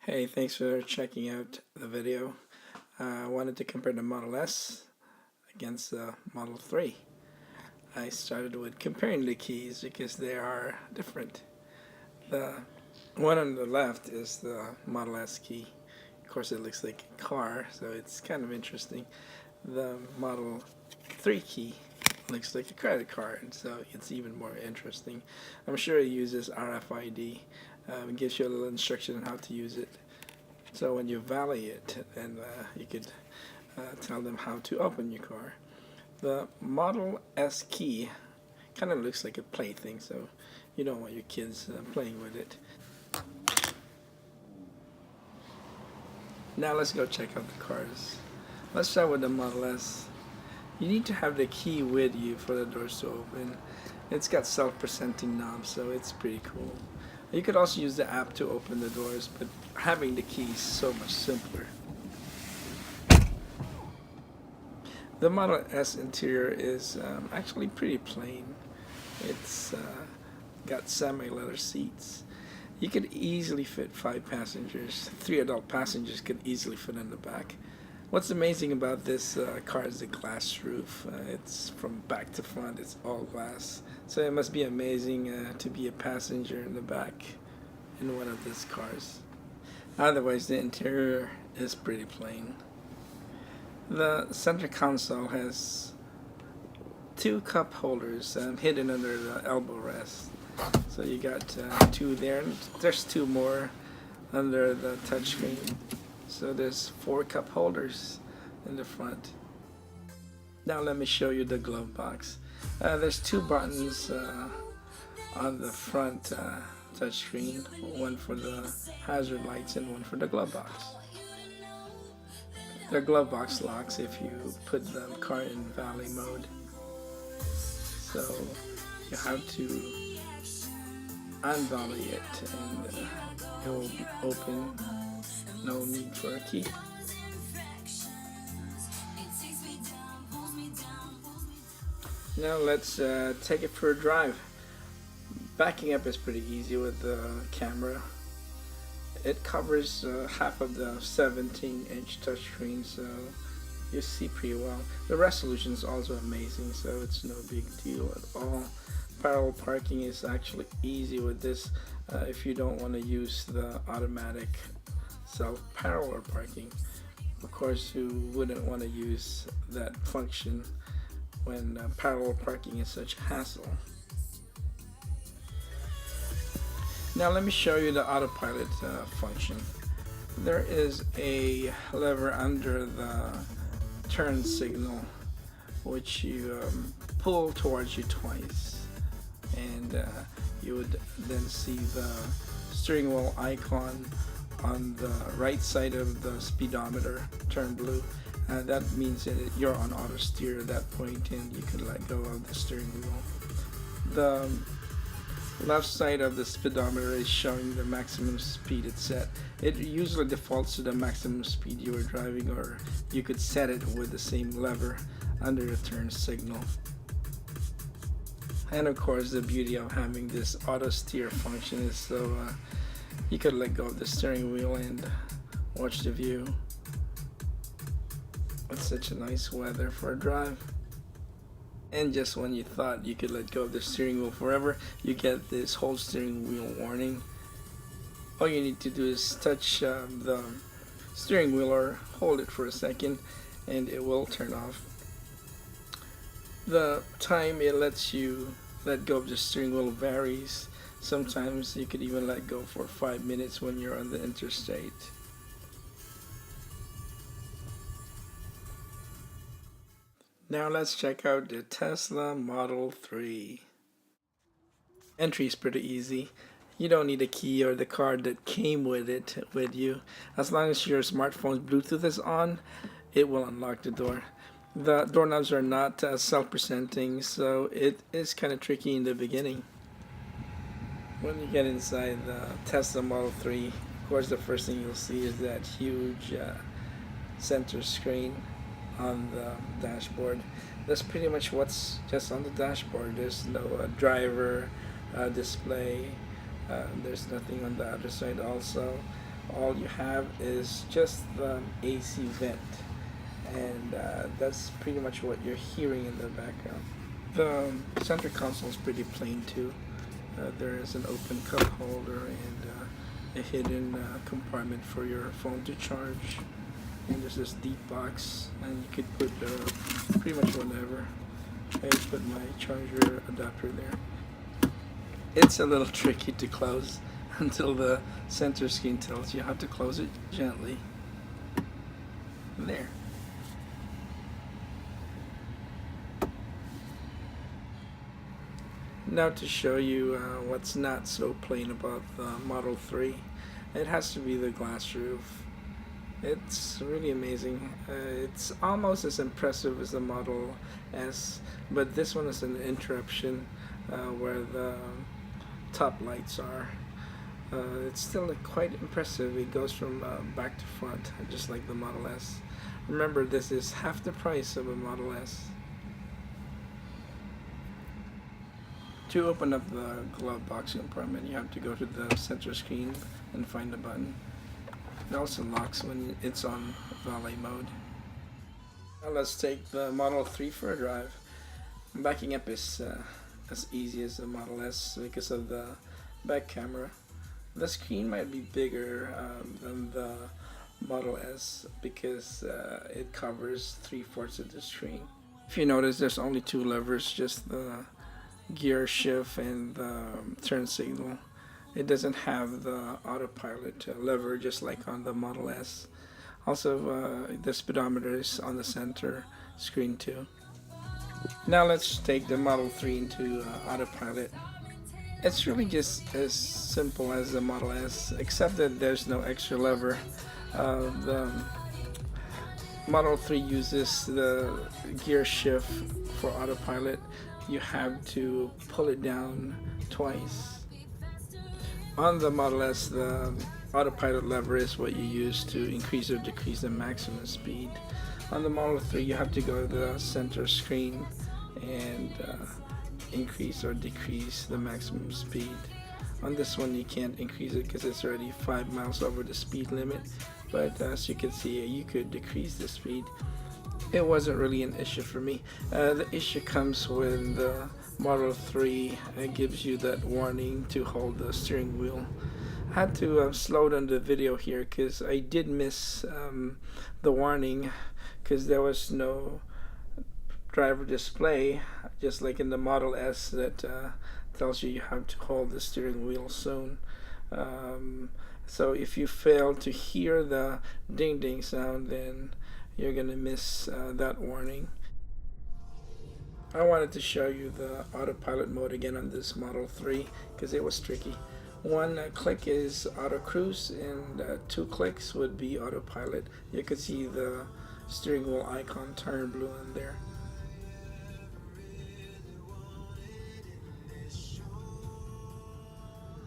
Hey, thanks for checking out the video. I wanted to compare the Model S against the Model 3. I started with comparing the keys because they are different. The one on the left is the Model S key. Of course, it looks like a car, so it's kind of interesting. The Model 3 key looks like a credit card, so it's even more interesting. I'm sure it uses RFID. It gives you a little instruction on how to use it. So when you validate it, then you could tell them how to open your car. The Model S key kind of looks like a plaything, so you don't want your kids playing with it. Now let's go check out the cars. Let's start with the Model S. You need to have the key with you for the doors to open. It's got self-presenting knobs, so it's pretty cool. You could also use the app to open the doors, but having the key is so much simpler. The Model S interior is actually pretty plain. It's got semi-leather seats. You could easily fit 5 passengers. 3 adult passengers could easily fit in the back. What's amazing about this car is the glass roof. It's from back to front, it's all glass. So it must be amazing to be a passenger in the back in one of these cars. Otherwise, the interior is pretty plain. The center console has 2 cup holders hidden under the elbow rest. So you got 2 there, and there's 2 more under the touchscreen. So there's 4 cup holders in the front. Now let me show you the glove box. There's 2 buttons on the front touchscreen, one for the hazard lights and one for the glove box. The glove box locks if you put the car in valley mode. So you have to unvalley it and it will be open. No need for a key. Now let's take it for a drive. Backing up is pretty easy with the camera. It covers half of the 17-inch touchscreen, so you see pretty well. The resolution is also amazing, so it's no big deal at all. Parallel parking is actually easy with this if you don't want to use the automatic self-parallel parking. Of course, you wouldn't want to use that function when parallel parking is such a hassle. Now let me show you the autopilot function. There is a lever under the turn signal which you pull towards you twice, and you would then see the steering wheel icon on the right side of the speedometer turn blue. That means that you're on auto steer at that point and you can let go of the steering wheel. The left side of the speedometer is showing the maximum speed it's set. It usually defaults to the maximum speed you were driving, or you could set it with the same lever under the turn signal. And of course, the beauty of having this auto steer function is so you could let go of the steering wheel and watch the view. It's such a nice weather for a drive. And just when you thought you could let go of the steering wheel forever, you get this hold steering wheel warning. All you need to do is touch the steering wheel or hold it for a second and it will turn off. The time it lets you let go of the steering wheel varies. Sometimes you could even let go for 5 minutes when you're on the interstate. Now let's check out the Tesla Model 3. Entry is pretty easy. You don't need a key or the card that came with it with you. As long as your smartphone's Bluetooth is on, it will unlock the door. The doorknobs are not self-presenting, so it is kind of tricky in the beginning. When you get inside the Tesla Model 3, of course the first thing you'll see is that huge center screen on the dashboard. That's pretty much what's just on the dashboard. There's no driver display. There's nothing on the other side also. all you have is just the AC vent, and that's pretty much what you're hearing in the background. The center console is pretty plain too. There is an open cup holder and a hidden compartment for your phone to charge. And there's this deep box, and you could put pretty much whatever. I put my charger adapter there. It's a little tricky to close until the center screen tells you how to close it gently. There. Now to show you what's not so plain about the Model 3, it has to be the glass roof. It's really amazing. It's almost as impressive as the Model S, but this one is an interruption where the top lights are. It's still quite impressive. It goes from back to front, just like the Model S. Remember, this is half the price of a Model S. To open up the glove box compartment, you have to go to the center screen and find the button. It also locks when it's on valet mode. Now let's take the Model 3 for a drive. Backing up is as easy as the Model S because of the back camera. The screen might be bigger than the Model S because it covers 3/4 of the screen. If you notice, there's only two levers, just the gear shift and the turn signal. It doesn't have the autopilot lever just like on the Model S. Also, the speedometer is on the center screen too. Now let's take the Model 3 into autopilot. It's really just as simple as the Model S, except that there's no extra lever. The Model 3 uses the gear shift for autopilot. You have to pull it down twice. On the Model S, the autopilot lever is what you use to increase or decrease the maximum speed. On the Model 3, you have to go to the center screen and increase or decrease the maximum speed. On this one, you can't increase it because it's already 5 miles over the speed limit, but as you can see, you could decrease the speed. It wasn't really an issue for me. The issue comes when the Model 3 gives you that warning to hold the steering wheel. I had to slow down the video here because I did miss the warning because there was no driver display, just like in the Model S that tells you have to hold the steering wheel soon. So if you fail to hear the ding ding sound, then you're gonna miss that warning. I wanted to show you the autopilot mode again on this Model 3 because it was tricky. One click is auto cruise and 2 clicks would be autopilot. You could see the steering wheel icon turn blue in there.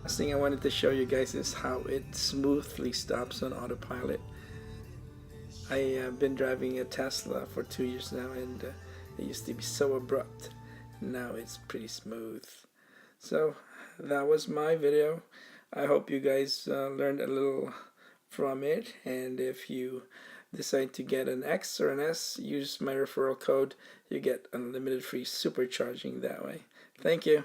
Last thing I wanted to show you guys is how it smoothly stops on autopilot. I have been driving a Tesla for 2 years now, and it used to be so abrupt. Now it's pretty smooth. So that was my video. I hope you guys learned a little from it, and if you decide to get an X or an S, use my referral code. You get unlimited free supercharging that way. Thank you.